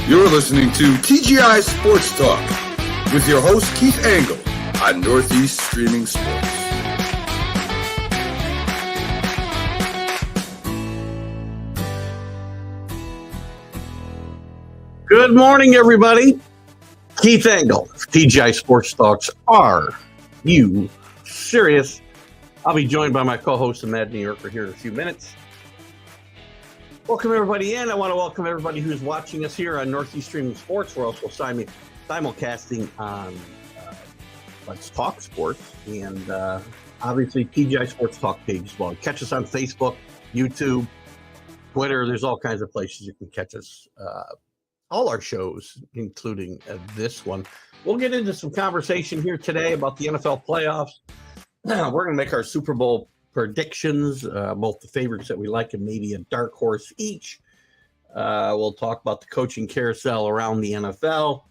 You're listening to TGI Sports Talk with your host Keith Angle on Northeast Streaming Sports. Good morning, everybody. Keith Angle, TGI Sports Talks. Are you serious? I'll be joined by my co-host, the Mad New Yorker, here in a few minutes. Welcome everybody in. I want to welcome everybody who's watching us here on Northeast Streaming Sports. We're also simulcasting on Let's Talk Sports and obviously TGI Sports Talk page as well. Catch us on Facebook, YouTube, Twitter. There's all kinds of places you can catch us. All our shows, including this one. We'll get into some conversation here today about the NFL playoffs. We're going to make our Super Bowl predictions, both the favorites that we like and maybe a dark horse each. We'll talk about the coaching carousel around the NFL,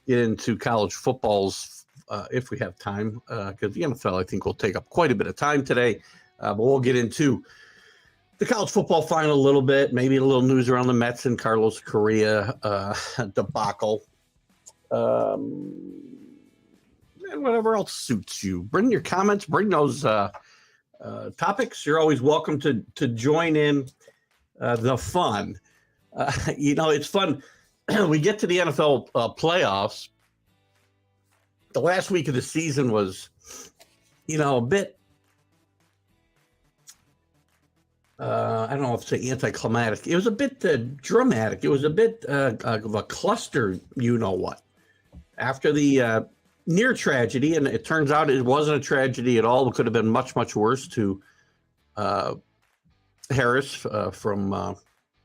get into college footballs if we have time, because the NFL, I think, will take up quite a bit of time today. But we'll get into the college football final a little bit, maybe a little news around the Mets and Carlos Correa debacle. And whatever else suits you. Bring your comments, bring those topics. You're always welcome to join in the fun. It's fun. We get to the NFL playoffs. The last week of the season was, a bit, I don't know if it's anticlimactic. It was a bit dramatic. It was a bit of a cluster, what. After the near tragedy, and it turns out it wasn't a tragedy at all. It could have been much, much worse to Harris from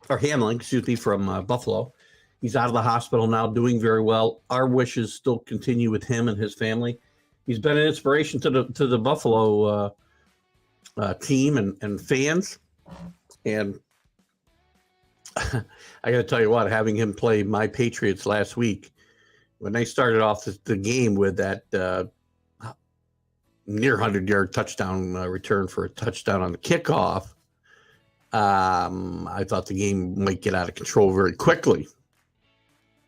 Buffalo. He's out of the hospital now, doing very well. Our wishes still continue with him and his family. He's been an inspiration to the Buffalo team and fans. And I got to tell you what, having him play my Patriots last week, when they started off the game with that near 100-yard touchdown return for a touchdown on the kickoff, I thought the game might get out of control very quickly.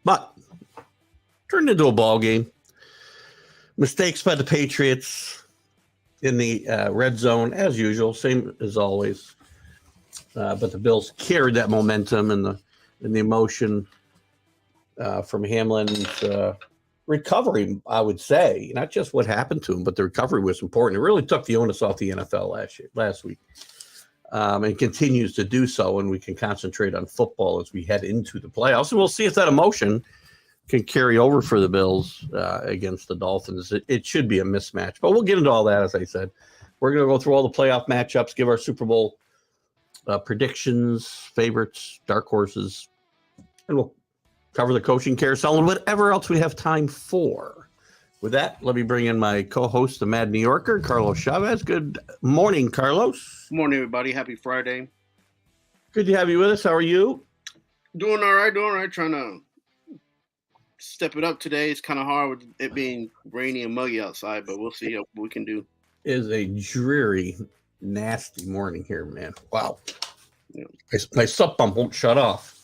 But turned into a ball game. Mistakes by the Patriots in the red zone, as usual, same as always. But the Bills carried that momentum and the emotion from Hamlin's recovery, I would say. Not just what happened to him, but the recovery was important. It really took the onus off the NFL last week, and continues to do so, and we can concentrate on football as we head into the playoffs. And we'll see if that emotion can carry over for the Bills against the Dolphins. It should be a mismatch, but we'll get into all that, as I said. We're going to go through all the playoff matchups, give our Super Bowl predictions, favorites, dark horses, and we'll cover the coaching carousel and whatever else we have time for. With that, let me bring in my co-host, the Mad New Yorker, Carlos Chavez. Good morning, Carlos. Good morning, everybody. Happy Friday. Good to have you with us. How are you? Doing all right. Trying to step it up today. It's kind of hard with it being rainy and muggy outside, but we'll see what we can do. It is a dreary, nasty morning here, man. Wow. Yeah. My sub pump won't shut off.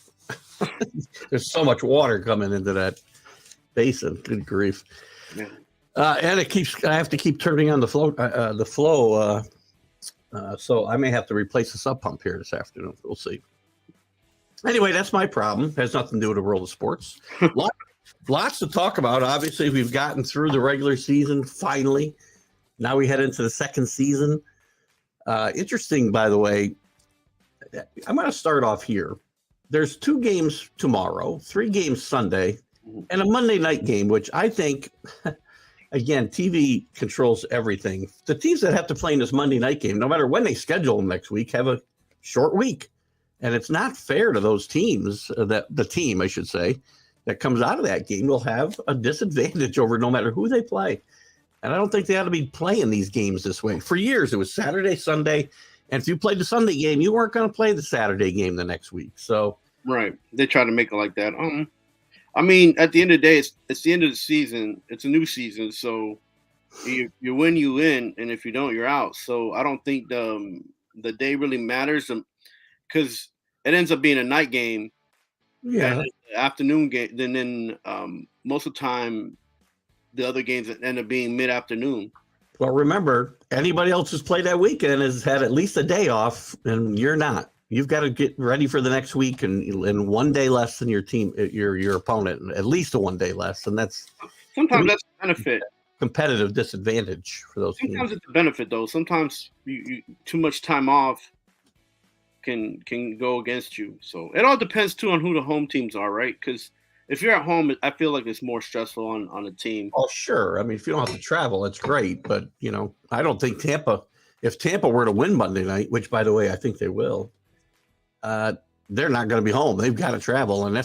There's so much water coming into that basin. Good grief. Yeah. And I have to keep turning on the flow. So I may have to replace the sub pump here this afternoon. We'll see. Anyway, that's my problem. It has nothing to do with the world of sports. Lots to talk about. Obviously, we've gotten through the regular season finally. Now we head into the second season. Interesting, by the way. I'm going to start off here. There's 2 games tomorrow, 3 games Sunday, and a Monday night game, which I think, again, TV controls everything. The teams that have to play in this Monday night game, no matter when they schedule them next week, have a short week. And it's not fair to those teams, that the team, I should say, that comes out of that game will have a disadvantage over no matter who they play. And I don't think they ought to be playing these games this way. For years, it was Saturday, Sunday. And if you played the Sunday game, you weren't going to play the Saturday game the next week. So, right, they try to make it like that. I mean, at the end of the day, it's the end of the season. It's a new season, so you win, you win, and if you don't, you're out. So I don't think the day really matters because it ends up being a night game. Yeah. And the afternoon game. Then most of the time, the other games end up being mid-afternoon. Well, remember, anybody else who's played that weekend has had at least a day off, and you're not. You've got to get ready for the next week, and 1 day less than your team, your opponent, at least a 1 day less, and that's Sometimes that's a benefit. Competitive disadvantage for those Sometimes teams. it's a benefit, though. Sometimes you too much time off can go against you. So it all depends too on who the home teams are, right? Because if you're at home, I feel like it's more stressful on a team. Oh, sure. I mean, if you don't have to travel, it's great. But, I don't think if Tampa were to win Monday night, which, by the way, I think they will, they're not going to be home. They've got to travel. And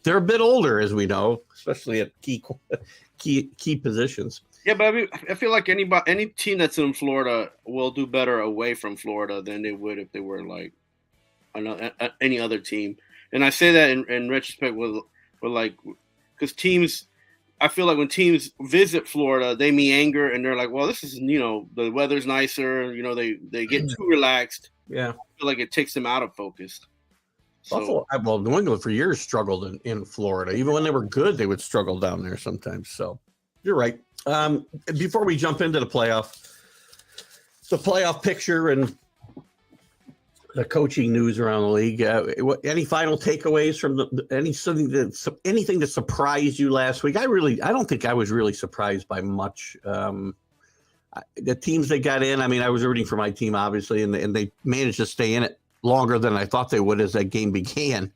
they're a bit older, as we know, especially at key positions. Yeah, but I mean, I feel like any team that's in Florida will do better away from Florida than they would if they were like any other team. And I say that in retrospect with like, because teams, I feel like when teams visit Florida, they meander and they're like, well, this is, the weather's nicer. They get too relaxed. Yeah. I feel like it takes them out of focus. Buffalo, well, New England for years struggled in Florida. Even when they were good, they would struggle down there sometimes. So you're right. Before we jump into the playoff picture and the coaching news around the league, any final takeaways from anything that surprised you last week? I don't think I was really surprised by much. The teams they got in, I mean, I was rooting for my team, obviously, and they managed to stay in it longer than I thought they would as that game began.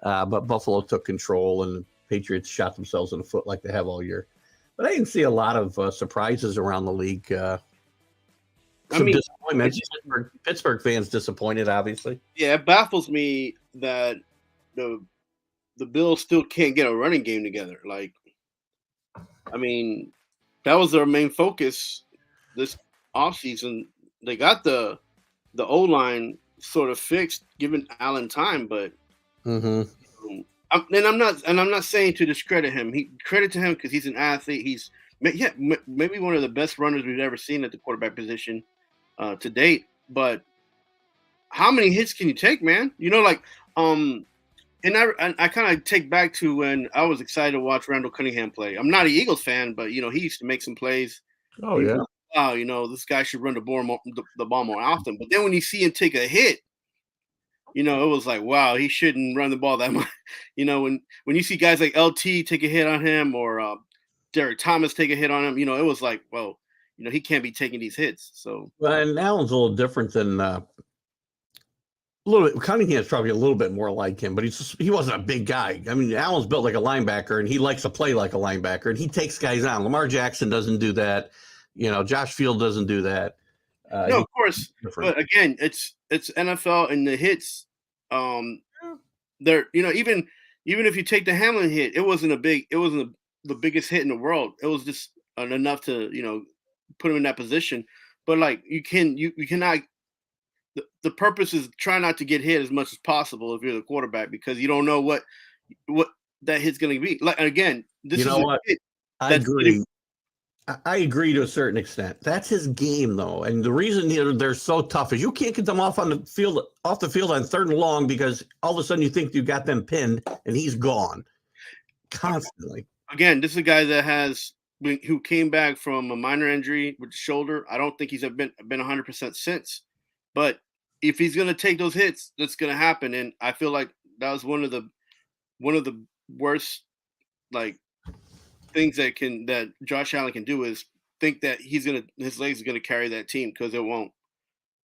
But Buffalo took control, and the Patriots shot themselves in the foot like they have all year. But I didn't see a lot of surprises around the league. Disappointment. Pittsburgh fans disappointed, obviously. Yeah, it baffles me that the Bills still can't get a running game together. Like, I mean, that was their main focus this offseason. They got the O-line sort of fixed, given Allen time, but I'm not saying to discredit him. Credit to him because he's an athlete. He's maybe one of the best runners we've ever seen at the quarterback position to date. But how many hits can you take, man? And I kind of take back to when I was excited to watch Randall Cunningham play. I'm not an Eagles fan, but he used to make some plays. Oh yeah. Wow, this guy should run the ball more often. But then when you see him take a hit, it was like, wow, he shouldn't run the ball that much. When you see guys like LT take a hit on him or Derek Thomas take a hit on him, it was like, well, he can't be taking these hits. So, well, and Allen's a little different than a little bit. Cunningham's probably a little bit more like him, but he wasn't a big guy. I mean, Allen's built like a linebacker, and he likes to play like a linebacker, and he takes guys on. Lamar Jackson doesn't do that. Josh Field doesn't do that. No, of course. But again, it's NFL and the hits. They're even if you take the Hamlin hit, it wasn't the biggest hit in the world. It was just enough to put him in that position. But like you cannot. The purpose is try not to get hit as much as possible if you're the quarterback because you don't know what that hit's going to be. Like again, this is what I agree. I agree to a certain extent. That's his game, though, and the reason they're so tough is you can't get them off the field on 3rd and long because all of a sudden you think you got them pinned and he's gone constantly. Again, this is a guy that who came back from a minor injury with the shoulder. I don't think he's been 100% since, but if he's going to take those hits, that's going to happen. And I feel like that was one of the worst like things that Josh Allen can do is think that his legs are gonna carry that team because it won't.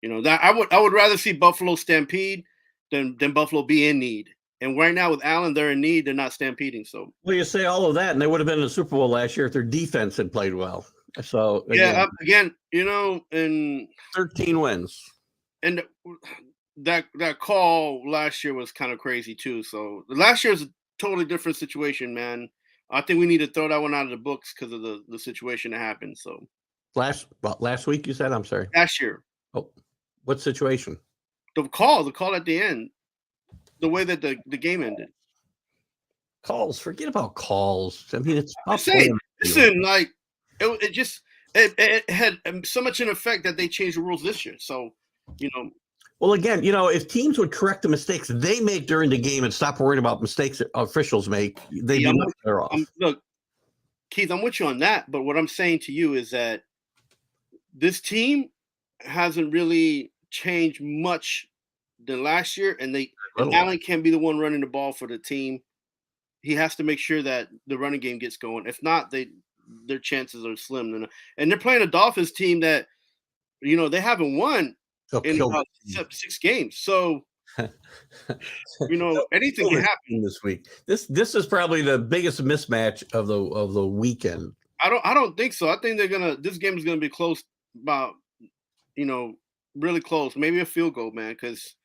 That I would rather see Buffalo stampede than Buffalo be in need. And right now with Allen, they're in need. They're not stampeding. So well, you say all of that, and they would have been in the Super Bowl last year if their defense had played well. So again, and 13 wins. And that call last year was kind of crazy too. So last year was a totally different situation, man. I think we need to throw that one out of the books because of the situation that happened. So last week you said? I'm sorry. Last year. Oh, what situation? The call at the end, the way that the game ended. Calls. Forget about calls. I mean, it's. Listen, like it had so much in effect that they changed the rules this year. So, Well, again, if teams would correct the mistakes they make during the game and stop worrying about mistakes that officials make, they'd be much better off. Look, Keith, I'm with you on that. But what I'm saying to you is that this hasn't really changed much than last year, and Allen can't be the one running the ball for the team. He has to make sure that the running game gets going. If not, their chances are slim. And they're playing a Dolphins team that, they haven't won in about 6 games. So, anything can happen this week. This is probably the biggest mismatch of the weekend. I don't think so. I think this game is gonna be close, about really close. Maybe a field goal, man, because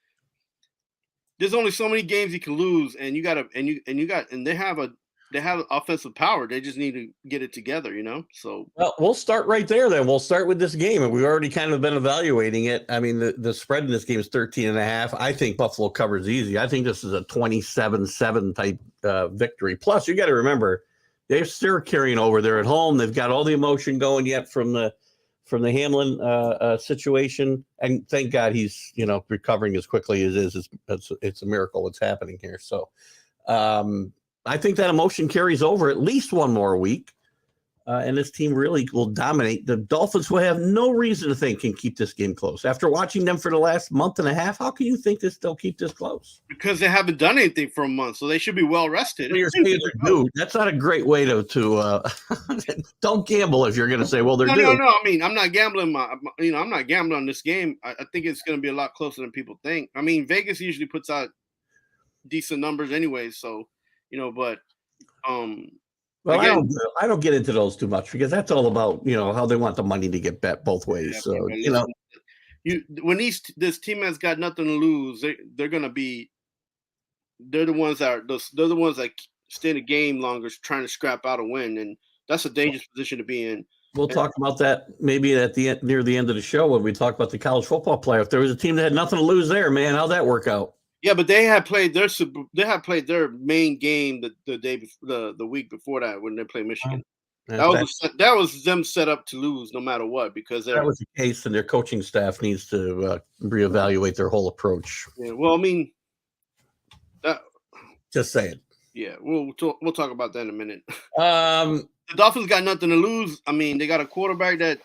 there's only so many games you can lose, and they have offensive power. They just need to get it together, So we'll start right there. Then we'll start with this game, and we've already kind of been evaluating it. I mean, the spread in this game is 13.5. I think Buffalo covers easy. I think this is a 27-7 type victory. Plus, you got to remember they're still carrying over. They're at home. They've got all the emotion going yet from the Hamlin situation, and thank God he's recovering as quickly as is. It's a miracle what's happening here. So. I think that emotion carries over at least one more week, and this team really will dominate. The Dolphins will have no reason to think can keep this game close. After watching them for the last month and a half, how can you think they'll keep this close? Because they haven't done anything for a month, so they should be well rested. That's not a great way to don't gamble if you're going to say, well, they're due. No. I mean, I'm not gambling. I'm not gambling on this game. I think it's going to be a lot closer than people think. I mean, Vegas usually puts out decent numbers anyway, so. But well, again, I don't get into those too much because that's all about how they want the money to get bet both ways. So when this team has got nothing to lose, they're the ones that stay in the game longer, trying to scrap out a win, and that's a dangerous position to be in. We'll talk about that maybe near the end of the show when we talk about the college football playoff. There was a team that had nothing to lose there, man. How'd that work out? Yeah, but they had played their main game the week before that when they played Michigan. That was them set up to lose no matter what, because that was the case, and their coaching staff needs to reevaluate their whole approach. Yeah, well, I mean, just saying. Yeah, we'll talk about that in a minute. The Dolphins got nothing to lose. I mean, they got a quarterback that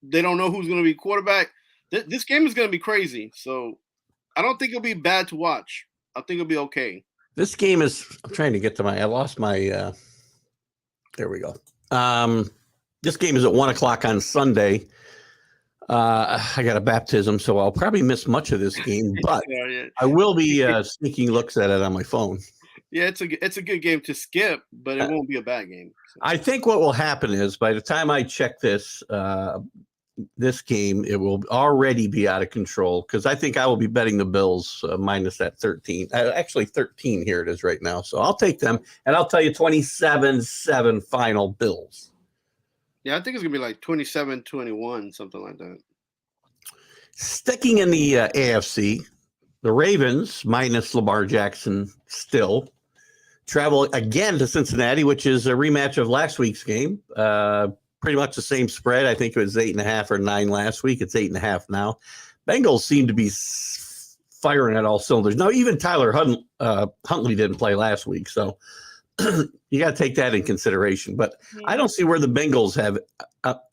they don't know who's going to be quarterback. This game is going to be crazy. So. I don't think it'll be bad to watch. I think it'll be okay. This game is. I'm trying to get to I lost my. There we go. This game is at 1:00 on Sunday. I got a baptism, so I'll probably miss much of this game, but yeah. I will be sneaking looks at it on my phone. Yeah, it's a good game to skip, but it won't be a bad game. So. I think what will happen is by the time I check this game, it will already be out of control because I think I will be betting the Bills minus that 13. Actually, 13 here it is right now. So I'll take them, and I'll tell you 27-7 final Bills. Yeah, I think it's going to be like 27-21, something like that. Sticking in the AFC, the Ravens, minus Lamar Jackson still, travel again to Cincinnati, which is a rematch of last week's game. Pretty much the same spread. I think it was 8.5 or 9 last week. It's 8.5 now. Bengals seem to be firing at all cylinders. Now, even Tyler Huntley didn't play last week, so you got to take that in consideration. But I don't see where the Bengals have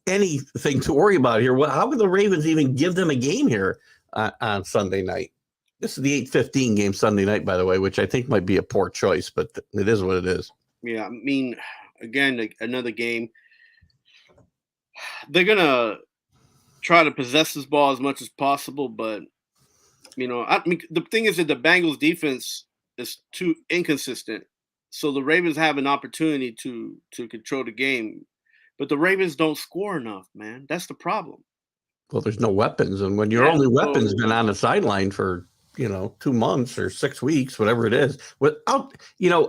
anything to worry about here. How could the Ravens even give them a game here on Sunday night? This is the 8:15 game Sunday night, by the way, which I think might be a poor choice, but it is what it is. Yeah, I mean, again, another game. They're going to try to possess this ball as much as possible, but, the thing is that the Bengals defense is too inconsistent. So the Ravens have an opportunity to control the game, but the Ravens don't score enough, man. That's the problem. Well, there's no weapons, and when your only weapon's been on the sideline for 2 months or 6 weeks, whatever it is,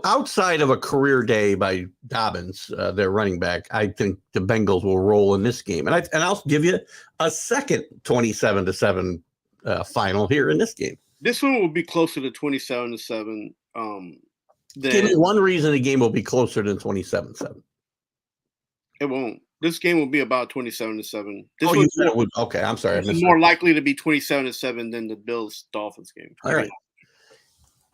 outside of a career day by Dobbins, their running back, I think the Bengals will roll in this game, and I'll give you a second 27-7 final here in this game. This one will be closer to 27-7. Give me one reason the game will be closer than 27-7. It won't. This game will be about 27-7. Okay. I'm sorry. This is more likely to be 27-7 than the Bills-Dolphins game. All right.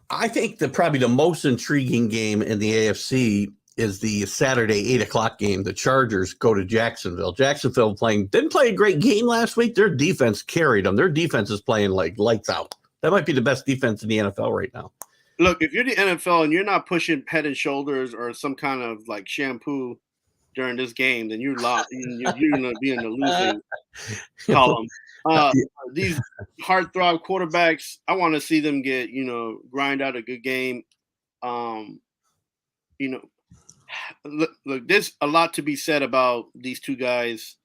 I think probably the most intriguing game in the AFC is the Saturday 8:00 game. The Chargers go to Jacksonville. Jacksonville didn't play a great game last week. Their defense carried them. Their defense is playing like lights out. That might be the best defense in the NFL right now. Look, if you're the NFL and you're not pushing Head and Shoulders or some kind of like shampoo during this game, then you're lost. You're going to be in the losing column. These heartthrob quarterbacks, I want to see them get, grind out a good game. Look, there's a lot to be said about these two guys.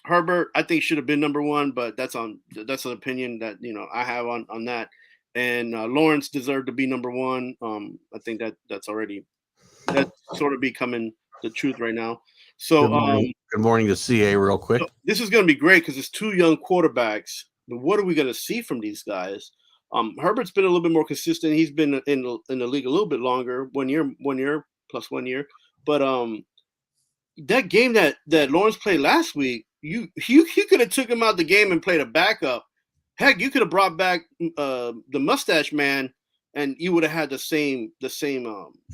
Herbert, I think, should have been number one, but that's an opinion that I have on that. And Lawrence deserved to be number one. I think that's sort of becoming the truth right now. So good morning to CA real quick. So this is going to be great because it's two young quarterbacks. But what are we going to see from these guys? Herbert's been a little bit more consistent. He's been in the league a little bit longer, 1 year plus 1 year. But that game that Lawrence played last week, you could have took him out the game and played a backup. Heck, you could have brought back the mustache man, and you would have had the same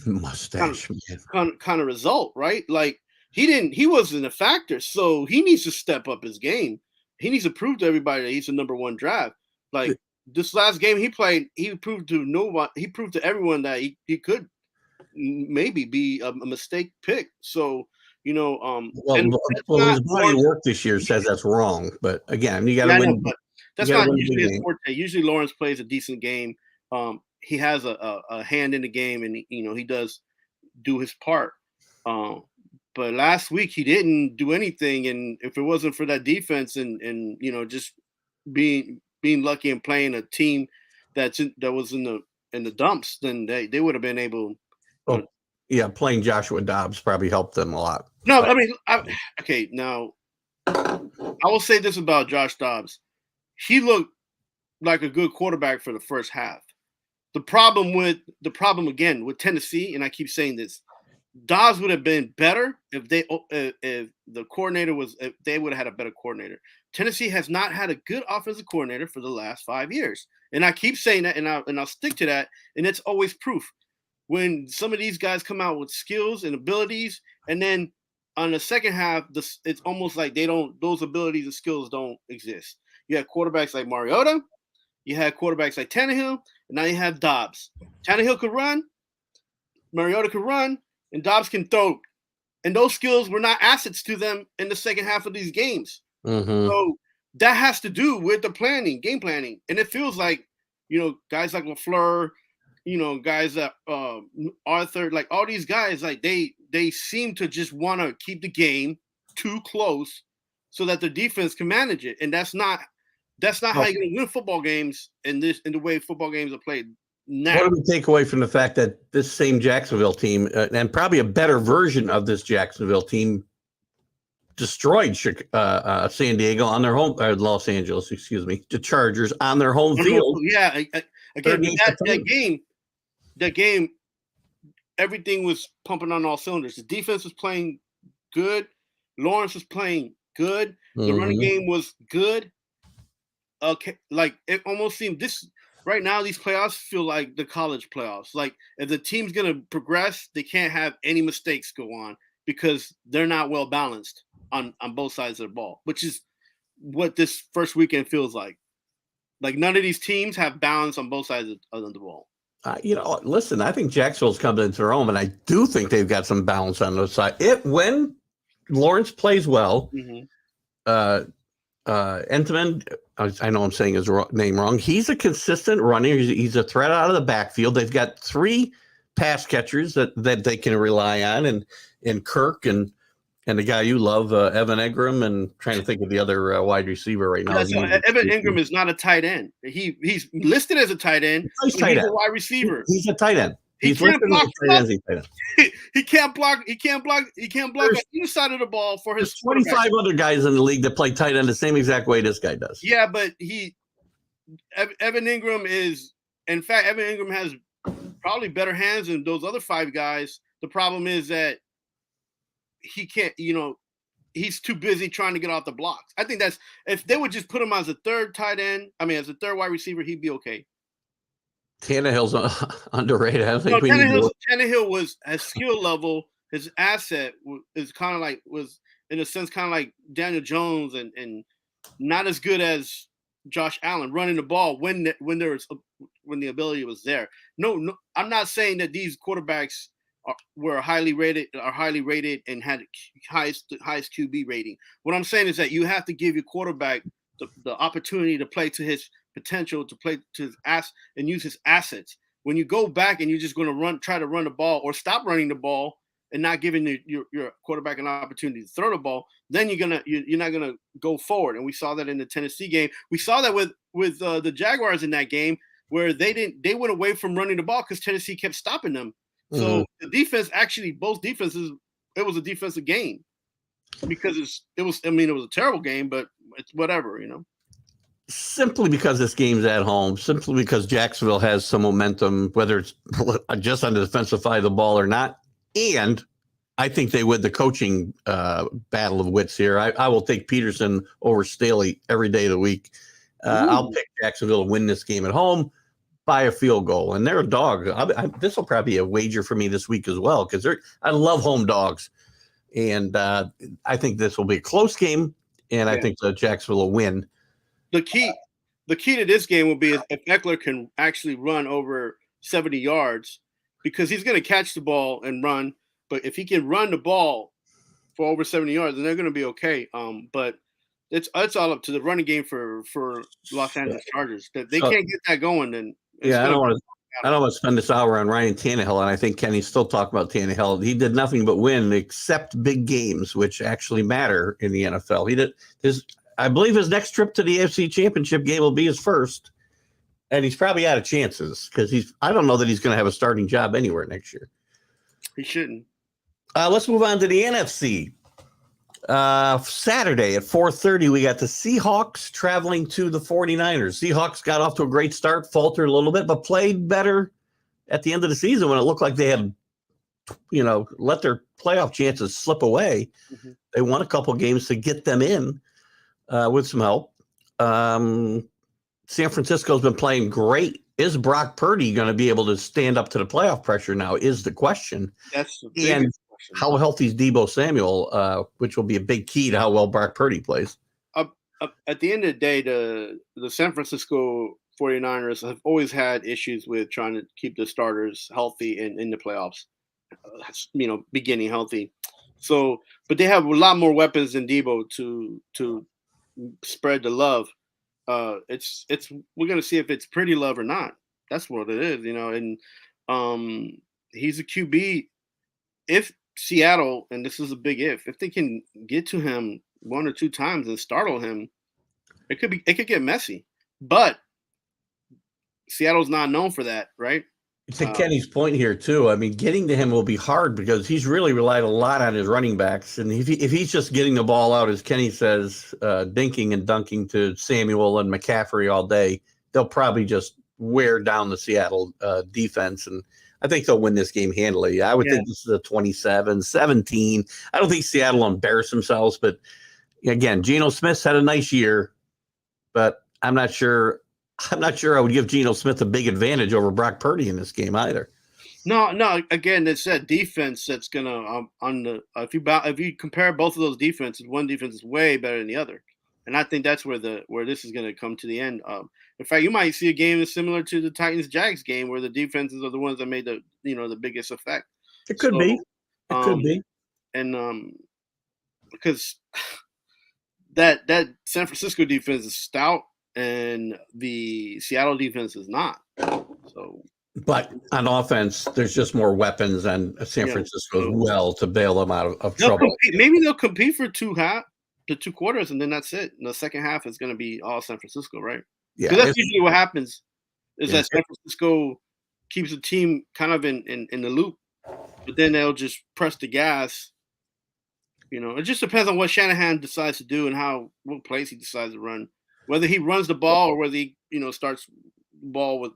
mustache kind of result, right? Like he wasn't a factor, so he needs to step up his game. He needs to prove to everybody that he's the number one draft. Like this last game he played, he proved to everyone that he could maybe be a mistake pick. So his body work this year says that's wrong. But again, you got to win. That's not usually his forte. Usually Lawrence plays a decent game. He has a hand in the game, and he does do his part. But last week he didn't do anything, and if it wasn't for that defense and just being lucky and playing a team that was in the dumps, then they would have been able. Playing Joshua Dobbs probably helped them a lot. No, I mean, now I will say this about Josh Dobbs. He looked like a good quarterback for the first half. The problem again with Tennessee, and I keep saying this, Dobbs would have been better if they would have had a better coordinator. Tennessee has not had a good offensive coordinator for the last 5 years, and I keep saying that, and I'll stick to that, and it's always proof. When some of these guys come out with skills and abilities, and then on the second half, it's almost like those abilities and skills don't exist. You have quarterbacks like Mariota, you had quarterbacks like Tannehill, and now you have Dobbs. Tannehill could run, Mariota could run, and Dobbs can throw. And those skills were not assets to them in the second half of these games. Mm-hmm. So that has to do with the game planning. And it feels like, guys like LaFleur, guys that Arthur, like all these guys, like they seem to just want to keep the game too close so that the defense can manage it. And that's not how you're going to win football games in the way football games are played now. What do we take away from the fact that this same Jacksonville team, and probably a better version of this Jacksonville team, destroyed San Diego on their home, or Los Angeles, excuse me, the Chargers on their home field? Yeah, again, that game, everything was pumping on all cylinders. The defense was playing good. Lawrence was playing good. The running game was good. Okay, like it almost seemed this right now. These playoffs feel like the college playoffs. Like if the team's gonna progress, they can't have any mistakes go on because they're not well balanced on both sides of the ball, which is what this first weekend feels like. Like none of these teams have balance on both sides of the ball. Listen, I think Jacksonville's coming into their own, and I do think they've got some balance on those sides. When Lawrence plays well, Entman, I know I'm saying his name wrong. He's a consistent runner. He's a threat out of the backfield. They've got 3 pass catchers that they can rely on, and Kirk and the guy you love, Evan Engram, and trying to think of the other wide receiver right now. Evan Engram is not a tight end. He's listed as a tight end. He's a wide receiver. He's a tight end. He can't block. He can't block. He can't block on either side of the ball for his. There's 25 other guys in the league that play tight end the same exact way this guy does. Yeah, but Evan Engram is. In fact, Evan Engram has probably better hands than those other 5 guys. The problem is that he can't. he's too busy trying to get off the blocks. I think that's if they would just put him as a third tight end. I mean, as a third wide receiver, he'd be okay. Tannehill's underrated. I don't think No, we need to. Tannehill was his skill level, his asset is kind of like was in a sense kind of like Daniel Jones and not as good as Josh Allen running the ball when the ability was there. No, I'm not saying that these quarterbacks were highly rated and had highest QB rating. What I'm saying is that you have to give your quarterback the opportunity to play to his potential, to play to his and use his assets. When you go back and you're just going to try to run the ball or stop running the ball and not giving your quarterback an opportunity to throw the ball, then you're not gonna go forward. And we saw that in the Tennessee game. We saw that with the Jaguars in that game where they went away from running the ball because Tennessee kept stopping them. So the defense both defenses, it was a defensive game because it was a terrible game, but it's whatever, Simply because this game's at home, simply because Jacksonville has some momentum, whether it's just on the defensive side of the ball or not. And I think they win the coaching battle of wits here. I will take Peterson over Staley every day of the week. I'll pick Jacksonville to win this game at home by a field goal. And they're a dog. This will probably be a wager for me this week as well because I love home dogs. And I think this will be a close game, and I think Jacksonville will win. The key to this game will be if Eckler can actually run over 70 yards because he's going to catch the ball and run. But if he can run the ball for over 70 yards, then they're going to be okay. But it's all up to the running game for Los Angeles Chargers. If they can't get that going, then I don't want to spend this hour on Ryan Tannehill, and I think Kenny's still talking about Tannehill. He did nothing but win except big games, which actually matter in the NFL. I believe his next trip to the AFC Championship game will be his first, and he's probably out of chances because I don't know that he's going to have a starting job anywhere next year. He shouldn't. Let's move on to the NFC. Saturday at 4:30, we got the Seahawks traveling to the 49ers. Seahawks got off to a great start, faltered a little bit, but played better at the end of the season when it looked like they had, let their playoff chances slip away. Mm-hmm. They won a couple games to get them in with some help. San Francisco's been playing great. Is Brock Purdy going to be able to stand up to the playoff pressure now is the question. That's the biggest question. How healthy is Deebo Samuel, which will be a big key to how well Brock Purdy plays. At the end of the day, the San Francisco 49ers have always had issues with trying to keep the starters healthy and in the playoffs, beginning healthy. So, but they have a lot more weapons than Deebo to spread the love. We're gonna see if it's pretty love or not. That's what it is, and he's a QB. If Seattle, and this is a big if they can get to him one or two times and startle him, it could get messy. But Seattle's not known for that, right? To Kenny's point here too, I mean, getting to him will be hard because he's really relied a lot on his running backs, and if he's just getting the ball out, as Kenny says, dinking and dunking to Samuel and McCaffrey all day, they'll probably just wear down the Seattle defense, and I think they'll win this game handily. I would think this is a 27-17. I don't think Seattle will embarrass themselves, but again, Geno Smith's had a nice year, but I'm not sure I would give Geno Smith a big advantage over Brock Purdy in this game either. No. Again, it's that defense that's gonna if you compare both of those defenses, one defense is way better than the other, and I think that's where this is gonna come to the end. In fact, you might see a game that's similar to the Titans-Jags game, where the defenses are the ones that made the biggest effect. It could be. It could be. And because that San Francisco defense is stout. And the Seattle defense is not. So, but on offense, there's just more weapons on San Francisco as well to bail them out of trouble. Maybe they'll compete for two quarters, and then that's it. And the second half is going to be all San Francisco, right? Yeah, because that's usually what happens. Is that San Francisco keeps the team kind of in the loop, but then they'll just press the gas. It just depends on what Shanahan decides to do and what plays he decides to run. Whether he runs the ball or whether he, starts ball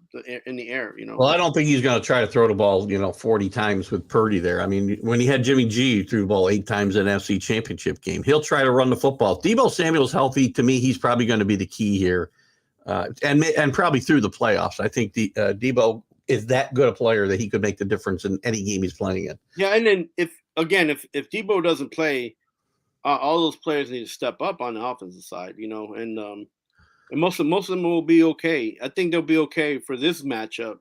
in the air. Well, I don't think he's going to try to throw the ball 40 times with Purdy there. I mean, when he had Jimmy G, he threw the ball 8 times in an NFC Championship game. He'll try to run the football. If Deebo Samuel's healthy, to me, he's probably going to be the key here, and probably through the playoffs. I think Deebo is that good a player that he could make the difference in any game he's playing in. Yeah, and then if Deebo doesn't play, all those players need to step up on the offensive side, and most of them will be okay. I think they'll be okay for this matchup,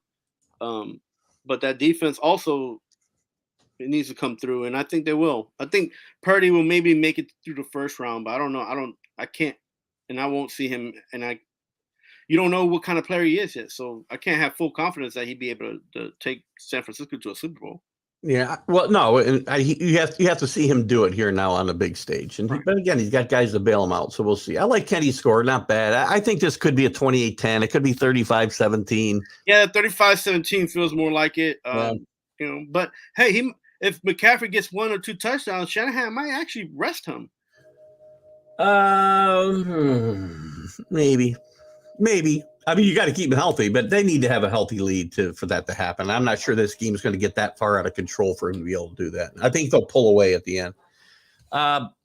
but that defense also it needs to come through, and I think they will. I think Purdy will maybe make it through the first round, but I don't know. I can't, and I won't see him, and you don't know what kind of player he is yet, so I can't have full confidence that he'd be able to take San Francisco to a Super Bowl. Yeah, well, no, and you have to see him do it here now on the big stage. But again, he's got guys to bail him out, so we'll see. I like Kenny's score, not bad. I think this could be a 28-10. It could be 35-17. Yeah, 35-17 feels more like it. But hey, if McCaffrey gets 1 or 2 touchdowns, Shanahan might actually rest him. Maybe. I mean, you got to keep him healthy, but they need to have a healthy lead for that to happen. I'm not sure this game is going to get that far out of control for him to be able to do that. I think they'll pull away at the end.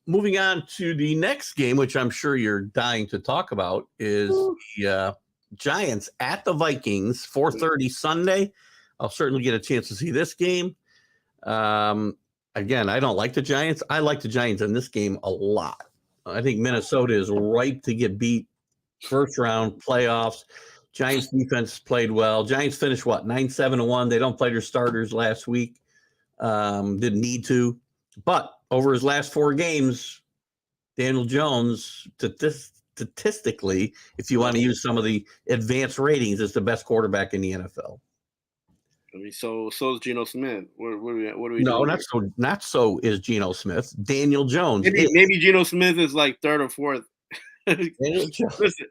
Moving on to the next game, which I'm sure you're dying to talk about, is the Giants at the Vikings, 4:30 Sunday. I'll certainly get a chance to see this game. Again, I don't like the Giants. I like the Giants in this game a lot. I think Minnesota is ripe to get beat. First round playoffs. Giants defense played well. Giants finished 9-7-1. They don't play their starters last week. Didn't need to. But over his last 4 games, Daniel Jones, statistically, if you want to use some of the advanced ratings, is the best quarterback in the NFL. I mean, so is Geno Smith. What are we no, doing? Not so is Geno Smith. Daniel Jones. Maybe Geno Smith is like 3rd or 4th.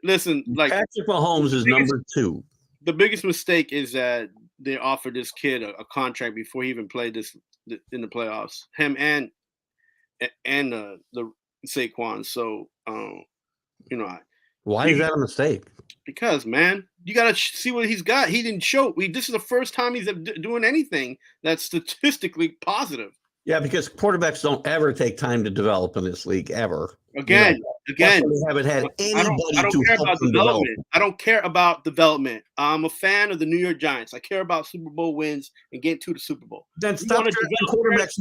Listen, like Patrick Mahomes is number 2. The biggest mistake is that they offered this kid a contract before he even played this in the playoffs. Him and the Saquon. So, why is that a mistake? Because, man, you got to see what he's got. He didn't show. This is the first time he's doing anything that's statistically positive. Yeah, because quarterbacks don't ever take time to develop in this league, ever. Again, we haven't had anybody I don't to care help about them development. develop. I don't care about development. I'm a fan of the New York Giants. I care about Super Bowl wins and getting to the Super Bowl. Then stop drafting quarterbacks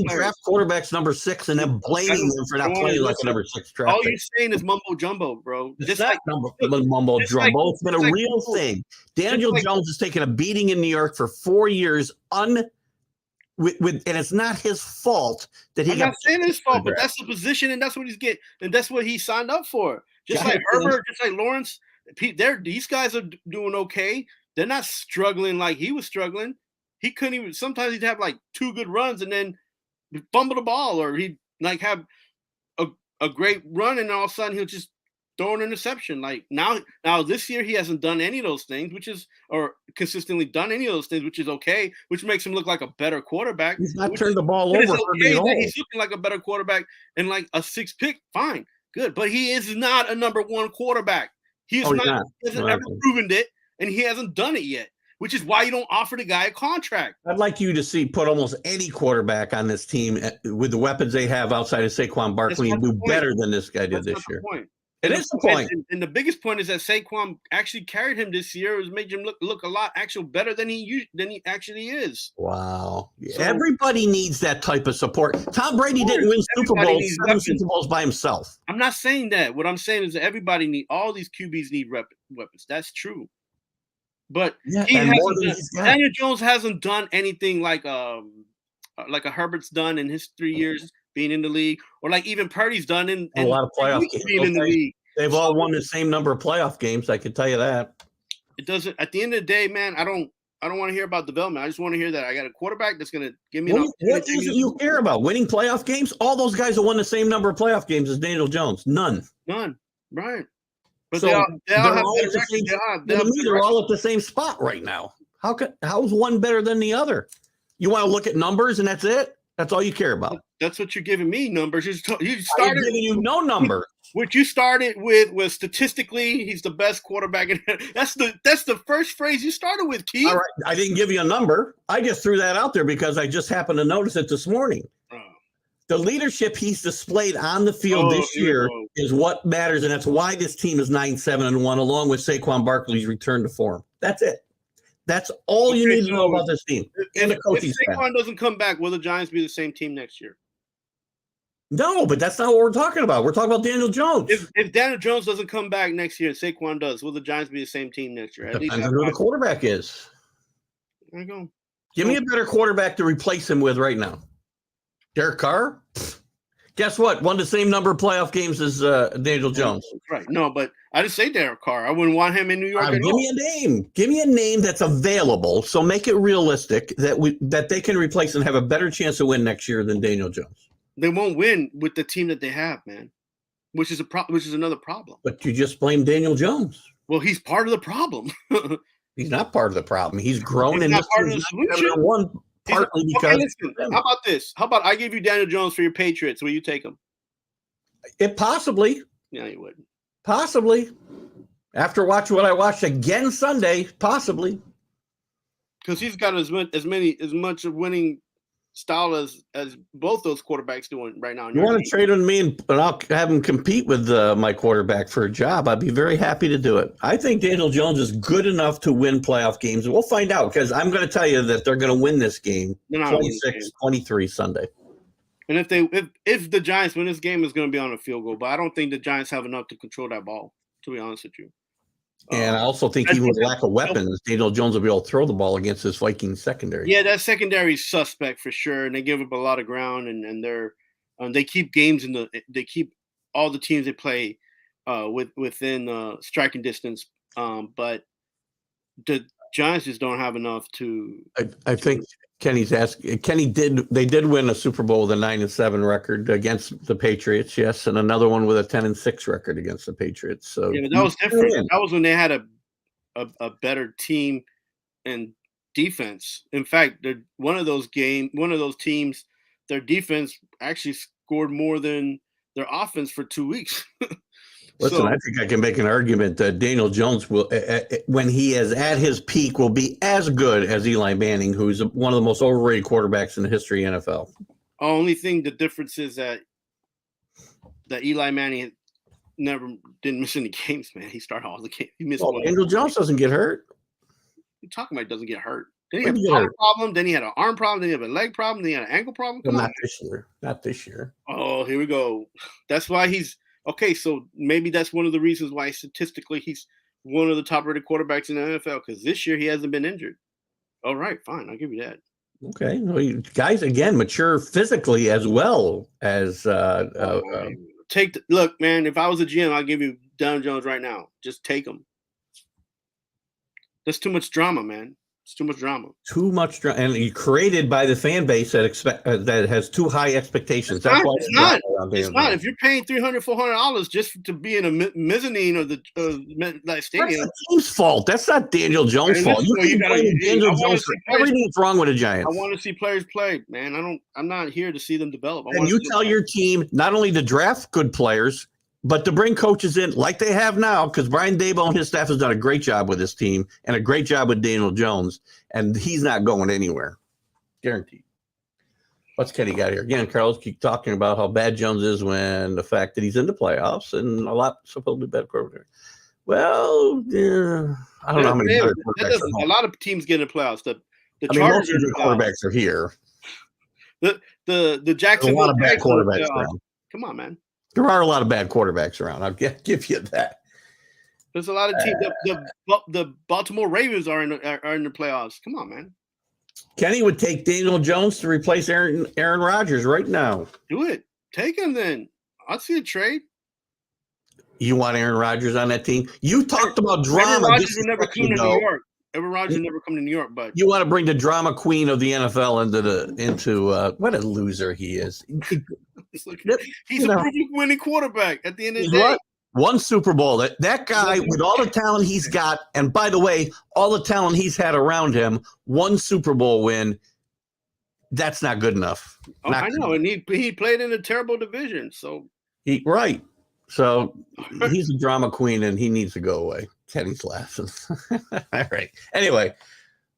draft quarterbacks number 6 and then blaming them for not playing like a number 6 draft. All you're saying is mumbo jumbo, bro. It's not mumbo jumbo. It's been a real thing. Daniel Jones has taken a beating in New York for 4 years and it's not his fault that he I'm not saying it's his fault, but that's the position and that's what he's getting, and that's what he signed up for. Just like Herbert, just like Lawrence, these guys are doing okay. They're not struggling like he was struggling. He couldn't even. Sometimes he'd have like 2 good runs and then fumble the ball, or he'd like have a great run and all of a sudden he'll just throw an interception. Like now this year he hasn't done any of those things, or consistently done any of those things, which is okay, which makes him look like a better quarterback. He's not turned the ball over. He's looking like a better quarterback and like a 6 pick. Fine, good, but he is not a number 1 quarterback. He hasn't ever proven it, and he hasn't done it yet, which is why you don't offer the guy a contract. I'd like you to put almost any quarterback on this team with the weapons they have outside of Saquon Barkley and do better than this guy did this year. It is the point. And the biggest point is that Saquon actually carried him this year. It made him look a lot better than he actually is. Wow. So, everybody needs that type of support. Tom Brady didn't win seven Super Bowls by himself. I'm not saying that. What I'm saying is that all these QBs need weapons. That's true. But Daniel Jones hasn't done anything like a Herbert's done in his 3 years being in the league, or like even Purdy's done in a lot of playoff games being in the league. They've all won the same number of playoff games. I can tell you that. It doesn't. At the end of the day, man, I don't want to hear about development. I just want to hear that I got a quarterback that's going to give me. What is it you care about? Winning playoff games? All those guys have won the same number of playoff games as Daniel Jones. None. Right. But so they're all at the same spot right now. How's one better than the other? You want to look at numbers and that's it? That's all you care about. That's what you're giving me numbers. You started I'm giving you no number. What you started with was statistically he's the best quarterback. That's the first phrase you started with, Keith. All right, I didn't give you a number. I just threw that out there because I just happened to notice it this morning. The leadership he's displayed on the field this year is what matters, and that's why this team is 9-7-1, along with Saquon Barkley's return to form. That's it. That's all you need to know about this team. If Saquon doesn't come back, will the Giants be the same team next year? No, but that's not what we're talking about. We're talking about Daniel Jones. If Daniel Jones doesn't come back next year, Saquon does, will the Giants be the same team next year? Depends on who the quarterback is. There you go. Give me a better quarterback to replace him with right now. Derek Carr? Guess what? Won the same number of playoff games as Daniel Jones. Right. No, but I didn't say Derek Carr. I wouldn't want him in New York. Give me a name. Give me a name that's available. So make it realistic that they can replace and have a better chance to win next year than Daniel Jones. They won't win with the team that they have, man. Which is another problem. But you just blame Daniel Jones. Well, he's part of the problem. He's not part of the problem. He's grown in not this part of the solution. Partly because. Okay, listen, how about this? How about I give you Daniel Jones for your Patriots? Will you take him? It possibly. Yeah, you wouldn't. Possibly. After watching what I watched again Sunday, possibly. Because he's got as much of winning style as both those quarterbacks doing right now. You want to trade with me and I'll have him compete with my quarterback for a job? I'd be very happy to do it. I think Daniel Jones is good enough to win playoff games. We'll find out because I'm going to tell you that they're going to win this game 26-23 Sunday. And if the Giants win this game, it's going to be on a field goal. But I don't think the Giants have enough to control that ball, to be honest with you. And I also think even with lack of weapons, Daniel Jones will be able to throw the ball against his Vikings secondary. Yeah, that secondary is suspect for sure, and they give up a lot of ground, and they keep games they keep all the teams they play within striking distance. But the Giants just don't have enough to. I think Kenny's asking. They did win a Super Bowl with a 9-7 record against the Patriots, yes, and another one with a 10-6 record against the Patriots. So yeah, that was different. That was when they had a better team and defense. In fact, one of those teams, their defense actually scored more than their offense for 2 weeks. Listen, I think I can make an argument that Daniel Jones will, when he is at his peak, will be as good as Eli Manning, who's one of the most overrated quarterbacks in the history of the NFL. Only thing, the difference is that Eli Manning didn't miss any games, man. He started all the games. He missed one. Daniel Jones doesn't get hurt. You're talking about doesn't get hurt. Then he had a arm problem. Then he had an arm problem. Then he had a leg problem. Then he had an ankle problem. Not this year. Not this year. Oh, here we go. That's why he's. Okay, so maybe that's one of the reasons why statistically he's one of the top-rated quarterbacks in the NFL, because this year he hasn't been injured. All right, fine, I'll give you that. Okay, well, you guys again mature physically as well as. Look, man. If I was a GM, I'd give you Daniel Jones right now. Just take him. That's too much drama, man. It's too much drama. Too much drama, and you created by the fan base that has too high expectations. That's why it's not. It's not. If you're paying $300-$400 just to be in a mezzanine of the stadium, that's the team's fault. That's not Daniel Jones' fault. Daniel Jones for everything that's wrong with the Giants. I want to see players play, man. I'm not here to see them develop. And you tell your team not only to draft good players, but to bring coaches in like they have now, because Brian Daboll and his staff has done a great job with this team and a great job with Daniel Jones, and he's not going anywhere. Guaranteed. What's Kenny got here? Again, Carlos keep talking about how bad Jones is when the fact that he's in the playoffs and a lot supposedly better quarterback. Well, yeah, I don't know how many better quarterbacks a lot of teams get in the playoffs. The Chargers quarterbacks are here. The Jacksonville. A lot of bad quarterbacks around. Come on, man. There are a lot of bad quarterbacks around. I'll give you that. There's a lot of teams. The Baltimore Ravens are in the playoffs. Come on, man. Kenny would take Daniel Jones to replace Aaron Rodgers right now. Do it. Take him then. I'll see a trade. You want Aaron Rodgers on that team? You talked about drama. Aaron Rodgers would never come to New York. Aaron Rodgers would never come to New York, but you want to bring the drama queen of the NFL into what a loser he is. He's a proven winning quarterback at the end of the day. What? One Super Bowl. That guy, with all the talent he's got, and by the way, all the talent he's had around him, one Super Bowl win. That's not good enough. Oh, I know, and he played in a terrible division. So right. So he's a drama queen, and he needs to go away. Teddy's laughing. All right. Anyway,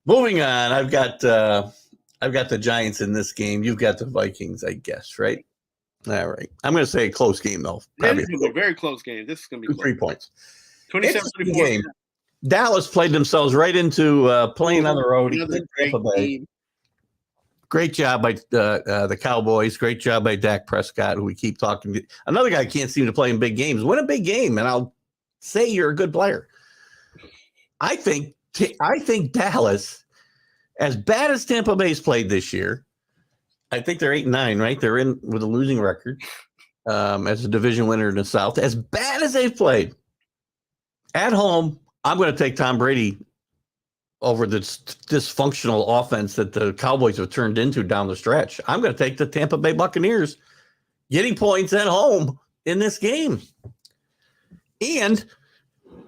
moving on. I've got the Giants in this game. You've got the Vikings, I guess, right? All right. I'm going to say a close game, though. Probably it's going to be a very close game. This is going to be 3 points. 27-24 game. Dallas played themselves right into playing on the road. Great job by the Cowboys. Great job by Dak Prescott, who we keep talking to. Another guy can't seem to play in big games. Win a big game, and I'll say you're a good player. I think Dallas, as bad as Tampa Bay's played this year, I think they're 8-9, right? They're in with a losing record as a division winner in the South. As bad as they've played at home, I'm going to take Tom Brady over this dysfunctional offense that the Cowboys have turned into down the stretch. I'm going to take the Tampa Bay Buccaneers getting points at home in this game. And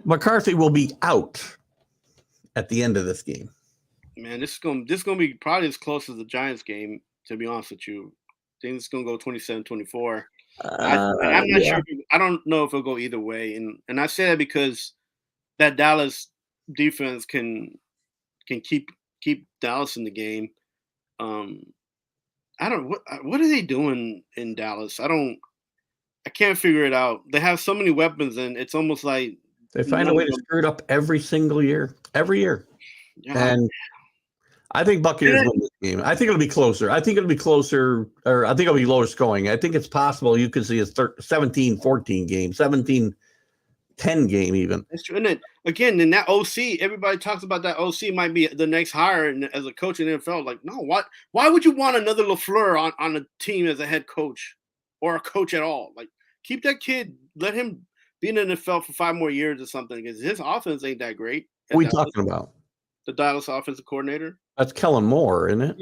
McCarthy will be out at the end of this game. Man, this is going to be probably as close as the Giants game, to be honest with you. I think it's going to go 27-24. I'm not sure. I don't know if it'll go either way. And I say that because that Dallas defense can keep Dallas in the game. I don't what are they doing in Dallas? I can't figure it out. They have so many weapons, and it's almost like they find a way to screw it up every single year. Every year. Yeah. And I think Buccaneers win this game. I think it'll be closer. I think it'll be closer, or I think it'll be lower scoring. I think it's possible you could see a 17-14 game, 17-10 game even. That's true. And then, again, in that OC, everybody talks about that OC might be the next hire as a coach in the NFL. Like, no, why would you want another LaFleur on a team as a head coach or a coach at all? Like, keep that kid, let him be in the NFL for 5 more years or something, because his offense ain't that great. What are we talking about? The Dallas offensive coordinator. That's Kellen Moore, isn't it?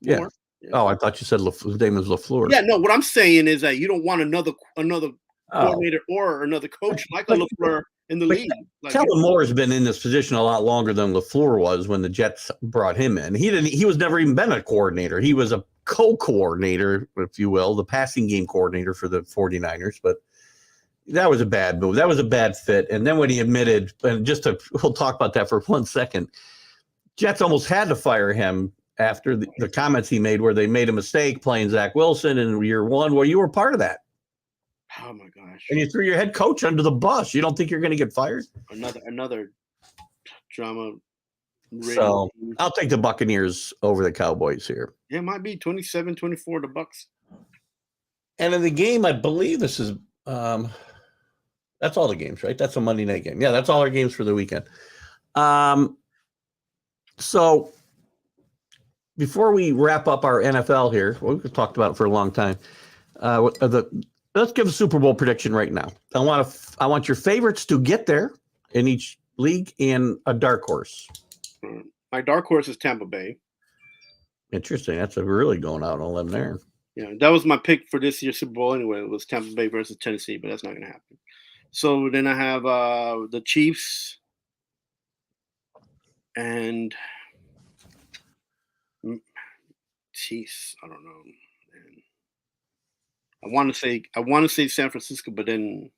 Yeah. Moore. Yeah. Oh, I thought you said his name was LaFleur. Yeah, no, what I'm saying is that you don't want another coordinator or another coach like a LaFleur in the league. Like, Kellen Moore has been in this position a lot longer than LaFleur was when the Jets brought him in. He was never even been a coordinator. He was a co-coordinator, if you will, the passing game coordinator for the 49ers, but that was a bad move. That was a bad fit. And then when he admitted, and we'll talk about that for 1 second, Jets almost had to fire him after the comments he made where they made a mistake playing Zach Wilson in year 1, where you were part of that. Oh, my gosh. And you threw your head coach under the bus. You don't think you're going to get fired? Another drama. So I'll take the Buccaneers over the Cowboys here. Yeah, it might be 27-24 the Bucks. And in the game, I believe this is that's all the games, right? That's a Monday night game. Yeah, that's all our games for the weekend. So before we wrap up our NFL here, we've talked about it for a long time. Let's give a Super Bowl prediction right now. I want your favorites to get there in each league and a dark horse. My dark horse is Tampa Bay. Interesting. That's really going out on a limb there. Yeah, that was my pick for this year's Super Bowl anyway. It was Tampa Bay versus Tennessee, but that's not going to happen. So then I have the Chiefs and Chiefs. I don't know. Man. I want to say San Francisco, but then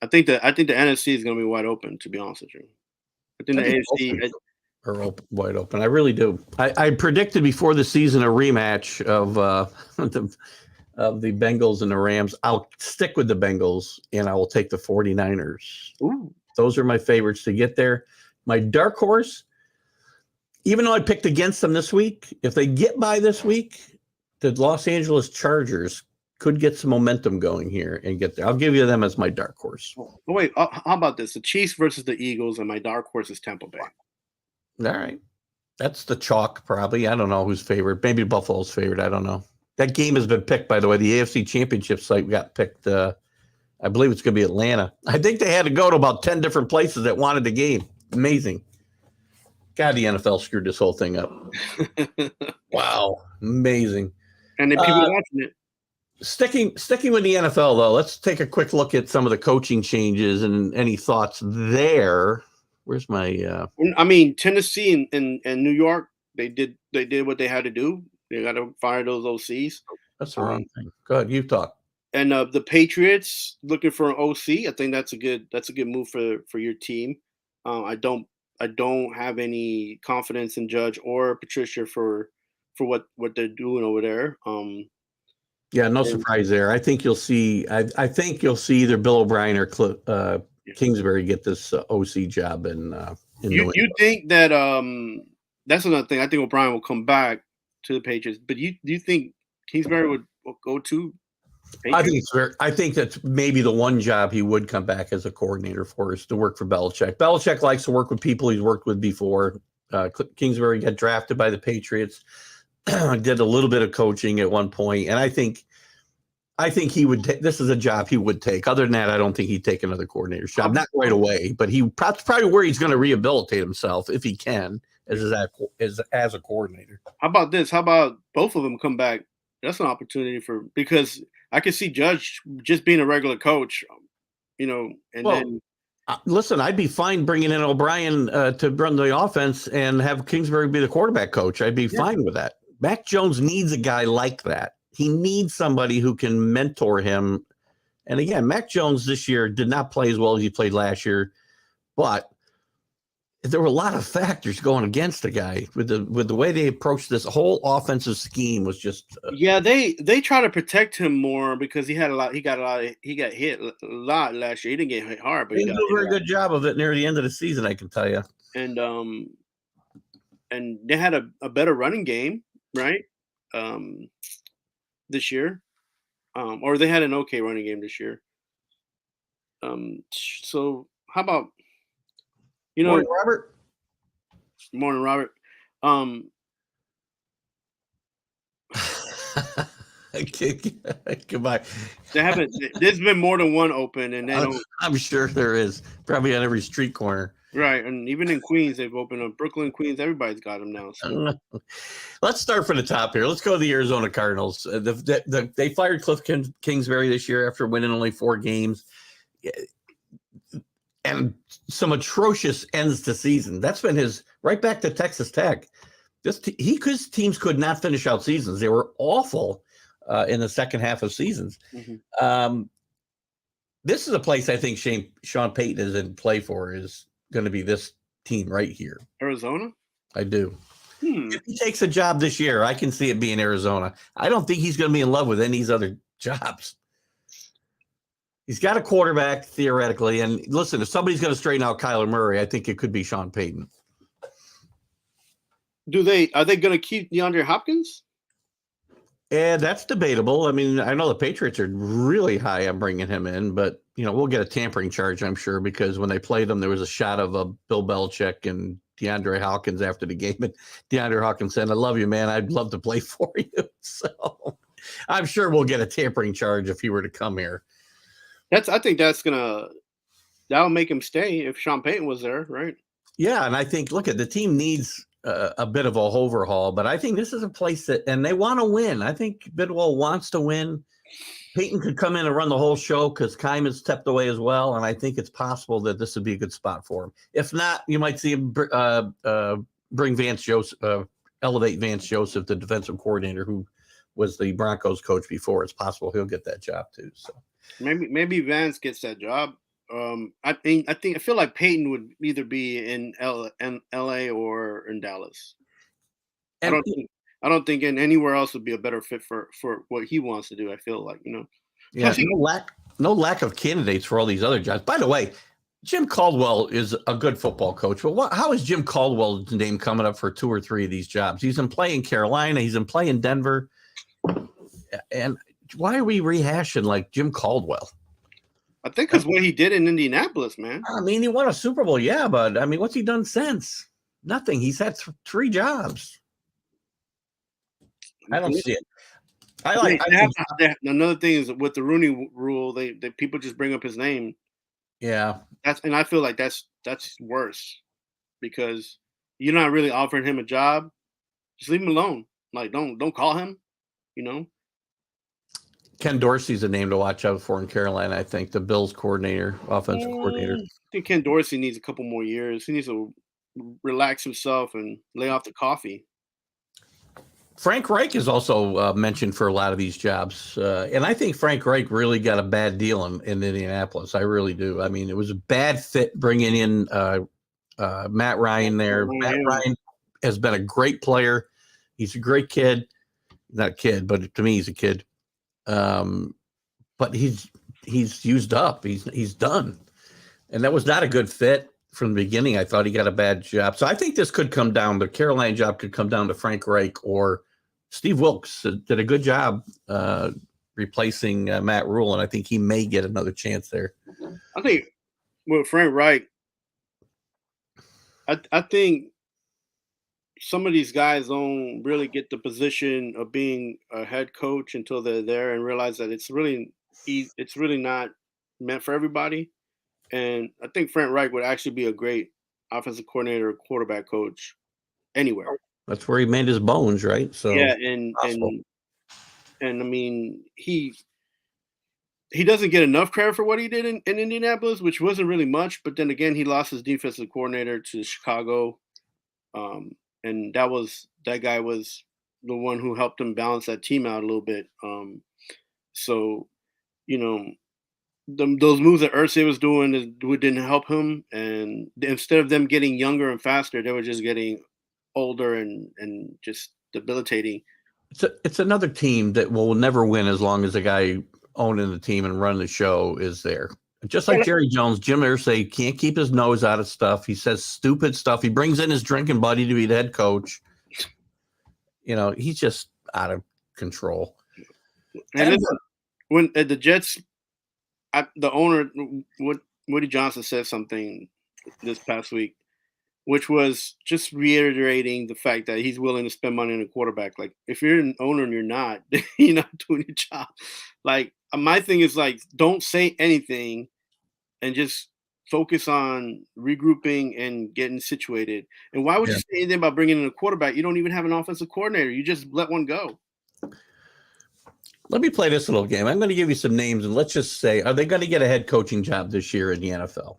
I think the NFC is going to be wide open. To be honest with you, I think the AFC are wide open. I really do. I predicted before the season a rematch of the Bengals and the Rams. I'll stick with the Bengals, and I will take the 49ers. Ooh. Those are my favorites to get there. My dark horse, even though I picked against them this week, if they get by this week, the Los Angeles Chargers could get some momentum going here and get there. I'll give you them as my dark horse. Oh, wait, how about this? The Chiefs versus the Eagles, and my dark horse is Tampa Bay. All right. That's the chalk, probably. I don't know who's favored. Maybe Buffalo's favored. I don't know. That game has been picked, by the way. The AFC Championship site got picked. I believe it's going to be Atlanta. I think they had to go to about 10 different places that wanted the game. Amazing. God, the NFL screwed this whole thing up. Wow. Amazing. And then people watching it. Sticking with the NFL, though, let's take a quick look at some of the coaching changes and any thoughts there. Where's my Tennessee and New York, they did what they had to do. They got to fire those OCs. That's the wrong thing. Go ahead, you talk. And the Patriots looking for an OC. I think that's a good move for your team. I don't have any confidence in Judge or Patricia for what they're doing over there. Yeah, no surprise there. I think you'll see. I think you'll see either Bill O'Brien or Kingsbury get this OC job in you think that that's another thing. I think O'Brien will come back to the Patriots, but do you think Kingsbury would go to the Patriots? I think that's maybe the one job he would come back as a coordinator for, is to work for Belichick. Belichick likes to work with people he's worked with before. Kingsbury got drafted by the Patriots, did a little bit of coaching at one point, and I think he would this is a job he would take. Other than that, I don't think he'd take another coordinator's job. Not right away, but that's probably where he's going to rehabilitate himself if he can as a coordinator. How about this? How about both of them come back? That's an opportunity because I could see Judge just being a regular coach, then. Listen, I'd be fine bringing in O'Brien to run the offense and have Kingsbury be the quarterback coach. I'd be fine with that. Mac Jones needs a guy like that. He needs somebody who can mentor him. And again, Mac Jones this year did not play as well as he played last year, but there were a lot of factors going against the guy with the way they approached this whole offensive scheme was just. They try to protect him more because he got hit a lot last year. He didn't get hit hard, but he did a very good job of it near the end of the season, I can tell you. And they had a better running game, right? This year, or they had an okay running game this year. So how about Morning, Robert? Morning, Robert. Goodbye. There's been more than one open, and I'm sure there is, probably on every street corner. Right, and even in Queens, they've opened up. Brooklyn, Queens, everybody's got them now. So. Let's start from the top here. Let's go to the Arizona Cardinals. They fired Cliff Kingsbury this year after winning only 4 games, and some atrocious ends to season. That's been his right back to Texas Tech. His teams could not finish out seasons. They were awful in the second half of seasons. Mm-hmm. This is a place I think Sean Payton is in play for, is going to be this team right here. Arizona? I do. If he takes a job this year, I can see it being Arizona. I don't think he's going to be in love with any of these other jobs. He's got a quarterback, theoretically. And listen, if somebody's going to straighten out Kyler Murray, I think it could be Sean Payton. Are they going to keep DeAndre Hopkins? Yeah, that's debatable. I mean, I know the Patriots are really high on bringing him in, but we'll get a tampering charge, I'm sure, because when they played him, there was a shot of Bill Belichick and DeAndre Hopkins after the game, and DeAndre Hopkins said, "I love you, man. I'd love to play for you." So I'm sure we'll get a tampering charge if he were to come here. I think that'll make him stay if Sean Payton was there, right? Yeah, and I think the team needs a bit of a overhaul, but I think this is a place and they want to win. I think Bidwell wants to win. Peyton could come in and run the whole show because Kyman's stepped away as well, and I think it's possible that this would be a good spot for him. If not, you might see him bring Vance Joseph, elevate Vance Joseph, the defensive coordinator who was the Broncos coach before. It's possible he'll get that job too. So maybe Vance gets that job. I feel like Peyton would either be in LA or in Dallas. And I don't think anywhere else would be a better fit for what he wants to do. I feel like, Yeah, no lack of candidates for all these other jobs. By the way, Jim Caldwell is a good football coach, but how is Jim Caldwell's name coming up for 2 or 3 of these jobs? He's in play in Carolina. He's in play in Denver. And why are we rehashing like Jim Caldwell? I think that's what he did in Indianapolis, man. I mean, he won a Super Bowl, yeah, but I mean, what's he done since? Nothing. He's had 3 jobs. I don't see it. Another thing is with the Rooney Rule, they people just bring up his name. Yeah, and I feel like that's worse because you're not really offering him a job. Just leave him alone. Like don't call him. Ken Dorsey's a name to watch out for in Carolina. I think the Bills coordinator, offensive coordinator. I think Ken Dorsey needs a couple more years. He needs to relax himself and lay off the coffee. Frank Reich is also mentioned for a lot of these jobs. And I think Frank Reich really got a bad deal in Indianapolis. I really do. I mean, it was a bad fit bringing in Matt Ryan there. Matt Ryan has been a great player. He's a great kid. Not a kid, but to me, he's a kid. But he's used up. He's done. And that was not a good fit from the beginning. I thought he got a bad job. So I think this could come down, the Carolina job could come down to Frank Reich or Steve Wilkes. Did a good job replacing Matt Rule, and I think he may get another chance there. I think with Frank Reich, I think some of these guys don't really get the position of being a head coach until they're there and realize that it's really not meant for everybody. And I think Frank Reich would actually be a great offensive coordinator or quarterback coach anywhere. That's where he made his bones, right? So yeah, and I mean he doesn't get enough credit for what he did in Indianapolis, which wasn't really much. But then again, he lost his defensive coordinator to Chicago, and that guy was the one who helped him balance that team out a little bit. So you know. Those moves that Irsay was doing didn't help him, and instead of them getting younger and faster, they were just getting older and just debilitating. It's another team that will never win as long as the guy owning the team and running the show is there. Just like Jerry Jones, Jim Irsay can't keep his nose out of stuff. He says stupid stuff. He brings in his drinking buddy to be the head coach. He's just out of control. And when the Jets. The owner, Woody Johnson, said something this past week, which was just reiterating the fact that he's willing to spend money on a quarterback. Like, if you're an owner and you're not doing your job. Like, my thing is, like, don't say anything and just focus on regrouping and getting situated. And why would you say anything about bringing in a quarterback? You don't even have an offensive coordinator. You just let one go. Let me play this little game. I'm going to give you some names, and let's just say, are they going to get a head coaching job this year in the NFL?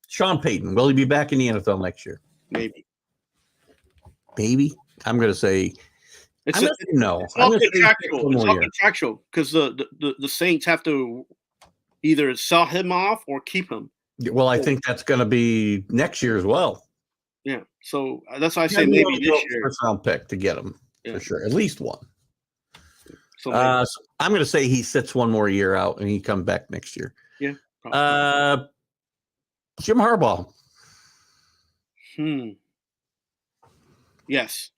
Sean Payton, will he be back in the NFL next year? Maybe. I'm going to say no. It's all contractual. It's all contractual because the Saints have to either sell him off or keep him. Well, I think that's going to be next year as well. Yeah. So that's why I say maybe this year. First round pick to get him for sure, at least one. So I'm going to say he sits one more year out and he comes back next year. Yeah. Jim Harbaugh. Yes.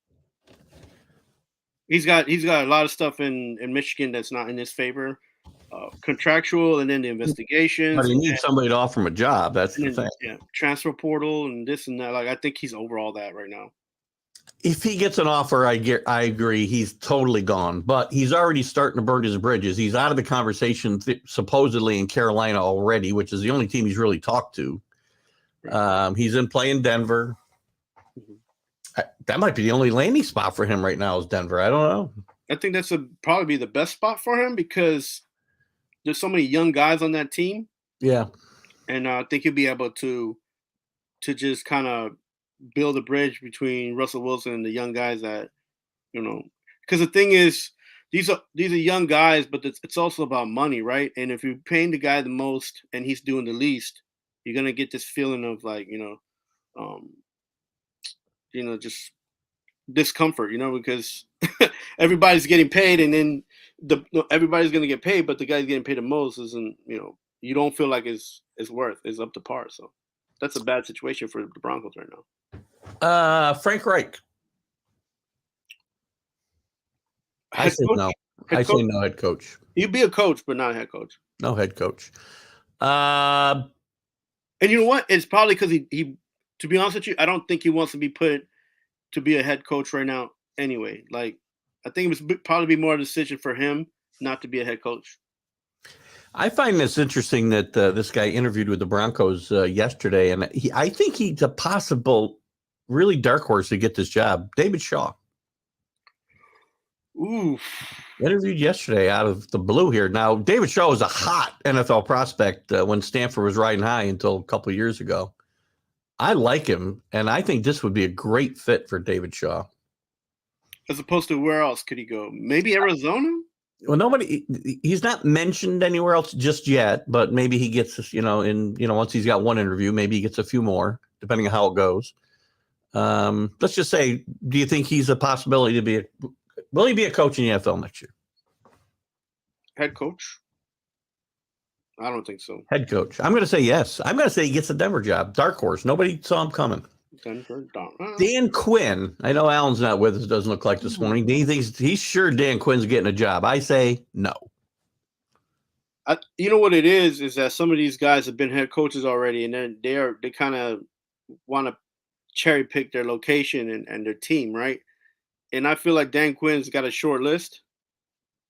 He's got a lot of stuff in Michigan that's not in his favor. Contractual and then the investigations. But he needs somebody to offer him a job. That's the thing. Yeah. Transfer portal and this and that. Like, I think he's over all that right now. If he gets an offer, I agree. He's totally gone, but he's already starting to burn his bridges. He's out of the conversation supposedly in Carolina already, which is the only team he's really talked to. He's in play in Denver. That might be the only landing spot for him right now is Denver. I don't know. I think that's probably be the best spot for him because there's so many young guys on that team. Yeah. And I think he'll be able to just kind of build a bridge between Russell Wilson and the young guys that, because the thing is, these are young guys, but it's also about money, right? And if you're paying the guy the most and he's doing the least, you're gonna get this feeling of like, just discomfort, because everybody's getting paid, and then everybody's gonna get paid, but the guy's getting paid the most isn't, you don't feel like it's up to par. So that's a bad situation for the Broncos right now. Frank Reich. I say no. I say no head coach. You'd be a coach, but not a head coach. No head coach. And you know what? It's probably because he, to be honest with you, I don't think he wants to be put to be a head coach right now anyway. Like, I think it would probably be more a decision for him not to be a head coach. I find this interesting that this guy interviewed with the Broncos yesterday, and I think he's a possible really dark horse to get this job. David Shaw. Ooh. Interviewed yesterday out of the blue here. Now, David Shaw was a hot NFL prospect when Stanford was riding high until a couple of years ago. I like him, and I think this would be a great fit for David Shaw. As opposed to where else could he go? Maybe Arizona? Well, he's not mentioned anywhere else just yet, but maybe he gets, once he's got one interview, maybe he gets a few more, depending on how it goes. Let's just say, do you think he's a possibility to will he be a coach in the NFL next year? Head coach? I don't think so. Head coach. I'm going to say yes. I'm going to say he gets a Denver job. Dark horse. Nobody saw him coming. Denver. Dan Quinn. I know Alan's not with us. Doesn't look like this morning. He's sure Dan Quinn's getting a job. I say no. You know what it is that some of these guys have been head coaches already, and then they kind of want to cherry pick their location and their team, right? And I feel like Dan Quinn's got a short list,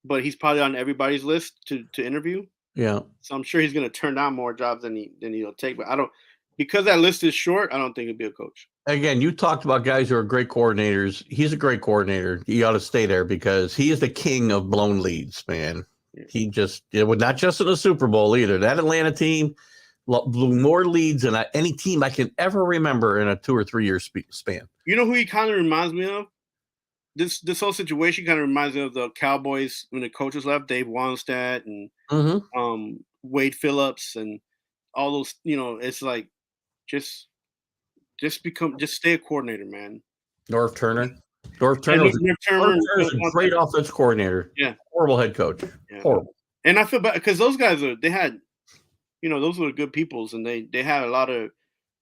but he's probably on everybody's list to interview. Yeah. So I'm sure he's going to turn down more jobs than he'll take. But because that list is short, I don't think he'll be a coach. Again, you talked about guys who are great coordinators. He's a great coordinator. He ought to stay there because he is the king of blown leads, man. Yeah. It was not just in the Super Bowl either. That Atlanta team blew more leads than any team I can ever remember in a 2 or 3 year span. You know who he kind of reminds me of? This whole situation kind of reminds me of the Cowboys when the coaches left, Dave Wannstedt and Wade Phillips and all those. It's like just stay a coordinator, man. Norv Turner. Norv Turner was a great offense coordinator. Yeah, horrible head coach. Yeah. Horrible. And I feel bad because those guys they had, those were good peoples and they had a lot of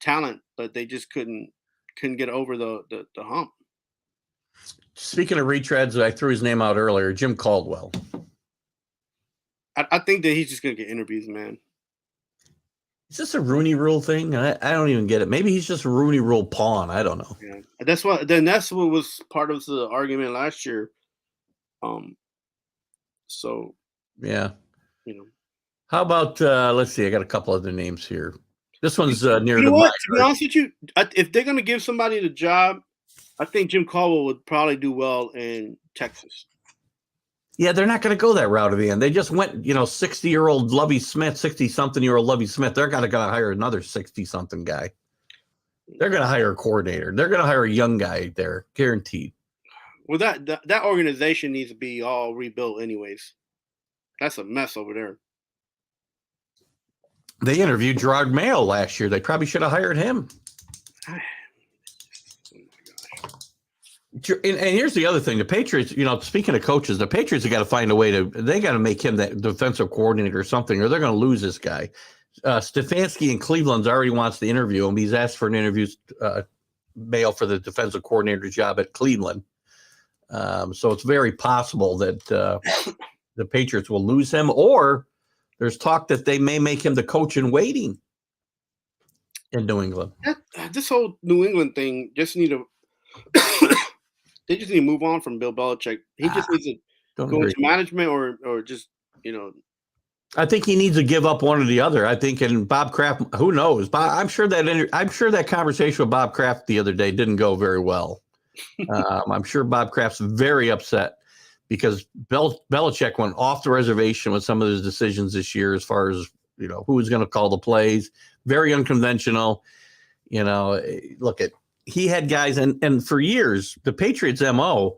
talent, but they just couldn't get over the hump. Speaking of retreads, I threw his name out earlier, Jim Caldwell. I think that he's just going to get interviews, man. Is this a Rooney Rule thing? I don't even get it. Maybe he's just a Rooney Rule pawn. I don't know. Yeah, that's what was part of the argument last year. So yeah, How about let's see? I got a couple other names here. This one's near the. What? To be honest with you, if they're going to give somebody the job, I think Jim Caldwell would probably do well in Texas. Yeah, they're not going to go that route at the end. They just went, 60-year-old Lovie Smith, 60-something-year-old Lovie Smith. They're going to hire another 60-something guy. They're going to hire a coordinator. They're going to hire a young guy there, guaranteed. Well, that organization needs to be all rebuilt anyways. That's a mess over there. They interviewed Gerard Mayo last year. They probably should have hired him. And here's the other thing. The Patriots, speaking of coaches, the Patriots have got to find a way they got to make him that defensive coordinator or something, or they're going to lose this guy. Stefanski in Cleveland's already wants to interview him. He's asked for an interview, Mayo for the defensive coordinator job at Cleveland. So it's very possible that the Patriots will lose him, or there's talk that they may make him the coach in waiting in New England. This whole New England thing just need to they just need to move on from Bill Belichick. He just needs to go into management or just, I think he needs to give up one or the other. I think, and Bob Kraft, who knows? I'm sure that conversation with Bob Kraft the other day didn't go very well. I'm sure Bob Kraft's very upset because Belichick went off the reservation with some of his decisions this year as far as, who was going to call the plays. Very unconventional. Look at, he had guys, and for years, the Patriots' MO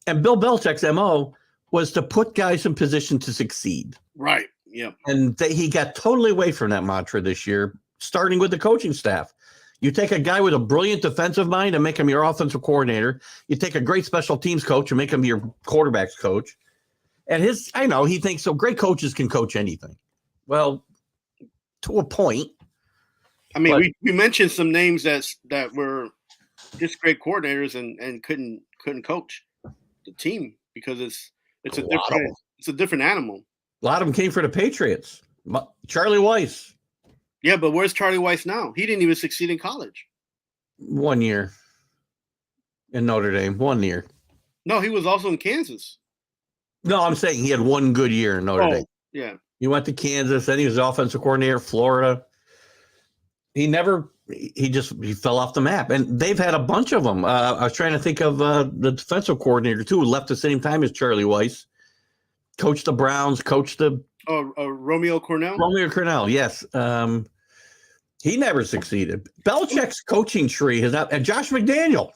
and Bill Belichick's MO was to put guys in position to succeed. Right. Yeah. And he got totally away from that mantra this year, starting with the coaching staff. You take a guy with a brilliant defensive mind and make him your offensive coordinator. You take a great special teams coach and make him your quarterback's coach. And I know he thinks so. Great coaches can coach anything. Well, to a point. I mean, we mentioned some names that were just great coordinators and couldn't coach the team because it's a different animal. A lot of them came for the Patriots. Charlie Weiss. Yeah, but where's Charlie Weiss now? He didn't even succeed in college. 1 year in Notre Dame. 1 year. No, he was also in Kansas. No, I'm saying he had one good year in Notre Dame. Yeah. He went to Kansas, then he was offensive coordinator, Florida. He fell off the map. And they've had a bunch of them. I was trying to think of the defensive coordinator, too, who left the same time as Charlie Weiss. Coached the Browns, Romeo Cornell? Romeo Cornell, yes. He never succeeded. Belichick's coaching tree has not – and Josh McDaniel,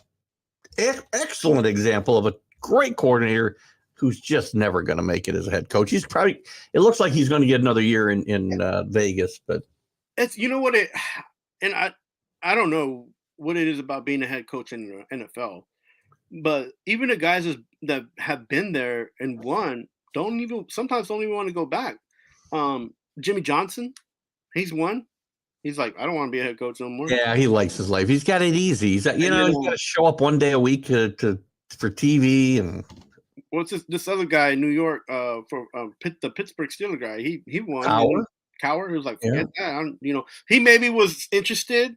excellent example of a great coordinator who's just never going to make it as a head coach. It looks like he's going to get another year in Vegas, but it's, and I don't know what it is about being a head coach in the NFL, but even the guys that have been there and won sometimes don't even want to go back. Jimmy Johnson, he's won. He's like, I don't want to be a head coach no more. Yeah, he likes his life. He's got it easy. He's got to show up one day a week for TV. And what's this other guy in New York for the Pittsburgh Steelers guy? He won. Cowher. He was like, forget that. He maybe was interested,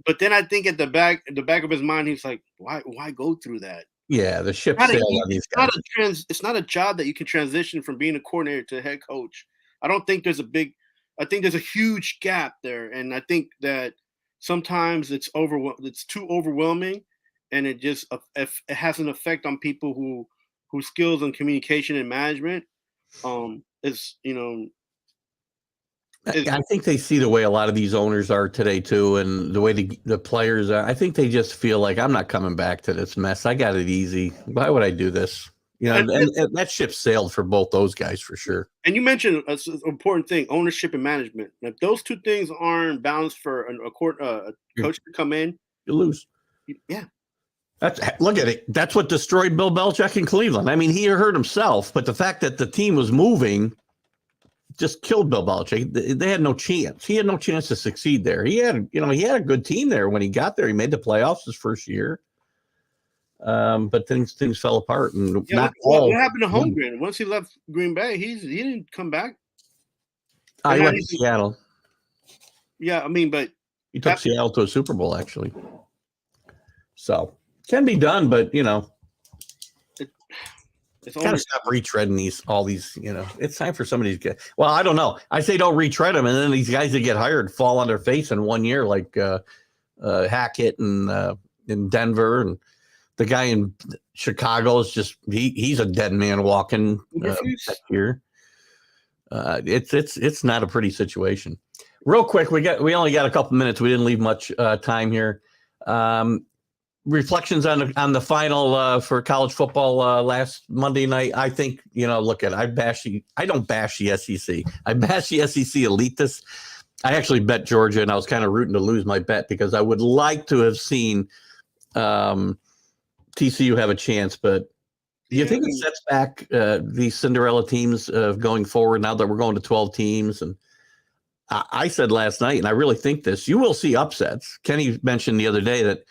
but then I think at the back of his mind, he's like, why go through that? Yeah, the ship sailed on these guys. It's not a job that you can transition from being a coordinator to a head coach. I don't think there's a huge gap there, and I think that sometimes it's too overwhelming, and it has an effect on people whose skills in communication and management I think they see the way a lot of these owners are today too, and the way the players are. I think they just feel like, I'm not coming back to this mess. I got it easy. Why would I do this? And that ship sailed for both those guys for sure. And you mentioned an important thing: ownership and management. If those two things aren't balanced for a coach to come in, you lose. Yeah. Look at it. That's what destroyed Bill Belichick in Cleveland. I mean, he hurt himself, but the fact that the team was moving just killed Bill Belichick. They had no chance. He had no chance to succeed there. He had a good team there when he got there. He made the playoffs his first year. But things fell apart. And what happened to Holmgren? Once he left Green Bay, he didn't come back. He went to Seattle. Yeah, I mean, but he took Seattle to a Super Bowl, actually. So can be done, but it's kind of stop retreading all these. It's time for some of these guys. Well, I don't know. I say don't retread them, and then these guys that get hired fall on their face in 1 year, like Hackett and in Denver, and the guy in Chicago is just he's a dead man walking here. It's not a pretty situation. Real quick, we only got a couple minutes. We didn't leave much time here. Reflections on the final for college football last Monday night. I think I don't bash the SEC. I bash the SEC elitists. I actually bet Georgia, and I was kind of rooting to lose my bet because I would like to have seen TCU have a chance. But do you think it sets back these Cinderella teams going forward now that we're going to 12 teams? And I said last night, and I really think this, you will see upsets. Kenny mentioned the other day that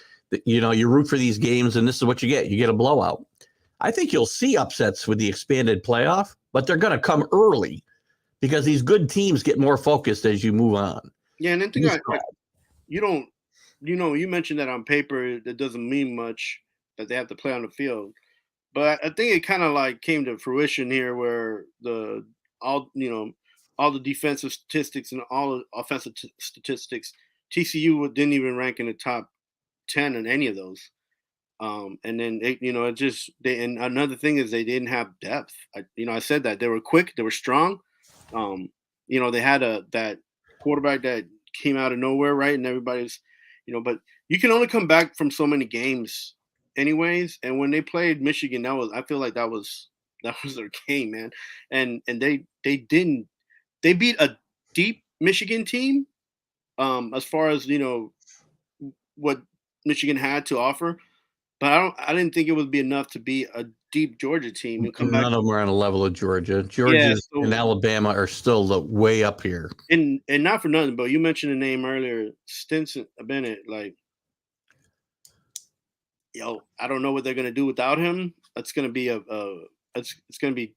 you root for these games, and this is what you get. You get a blowout. I think you'll see upsets with the expanded playoff, but they're going to come early because these good teams get more focused as you move on. Yeah, and then you mentioned that on paper, that doesn't mean much that they have to play on the field. But I think it kind of like came to fruition here where all the defensive statistics and all the offensive statistics, TCU didn't even rank in the top 10 in any of those. And then and another thing is they didn't have depth. I said that they were quick, they were strong. They had that quarterback that came out of nowhere, right? And everybody's, but you can only come back from so many games anyways. And when they played Michigan, I feel like that was their game, man. And they beat a deep Michigan team, as far as, what Michigan had to offer, but I didn't think it would be enough to be a deep Georgia team and come back. None of them are on the level of Georgia. Georgia and Alabama are still way up here. And not for nothing, but you mentioned a name earlier, Stinson Bennett. Like, I don't know what they're gonna do without him. That's gonna be it's gonna be.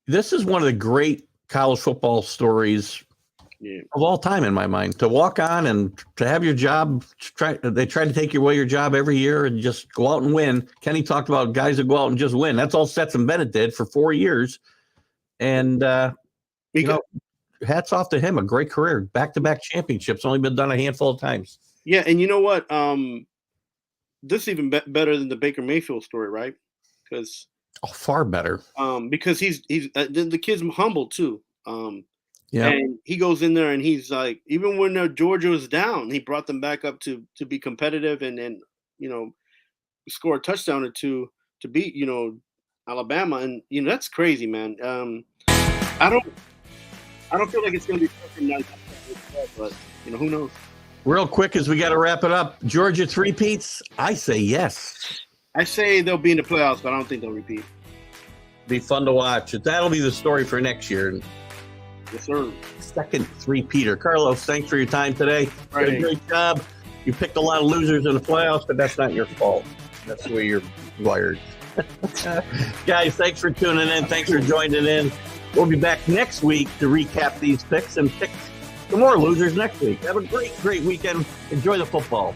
This is one of the great college football stories of all time in my mind, to walk on and to have your job. They try to take away your job every year and just go out and win. Kenny talked about guys that go out and just win. That's all Stetson Bennett did for 4 years. And, hats off to him. A great career, back-to-back championships, only been done a handful of times. Yeah. And you know what? This is even better than the Baker Mayfield story, right? Because far better. Because he's the kid's humble too. Yeah, and he goes in there and he's like, even when Georgia was down, he brought them back up to be competitive, and score a touchdown or two to beat, Alabama, and that's crazy, man. I don't feel like it's going to be perfect night, but who knows? Real quick, as we got to wrap it up, Georgia three-peats? I say yes. I say they'll be in the playoffs, but I don't think they'll repeat. Be fun to watch. That'll be the story for next year. Yes, sir. Second three-peater. Carlos, thanks for your time today. Right. Did a great job. You picked a lot of losers in the playoffs, but that's not your fault. That's the way you're wired. Guys, thanks for tuning in. Thanks for joining in. We'll be back next week to recap these picks and pick some more losers next week. Have a great, great weekend. Enjoy the football.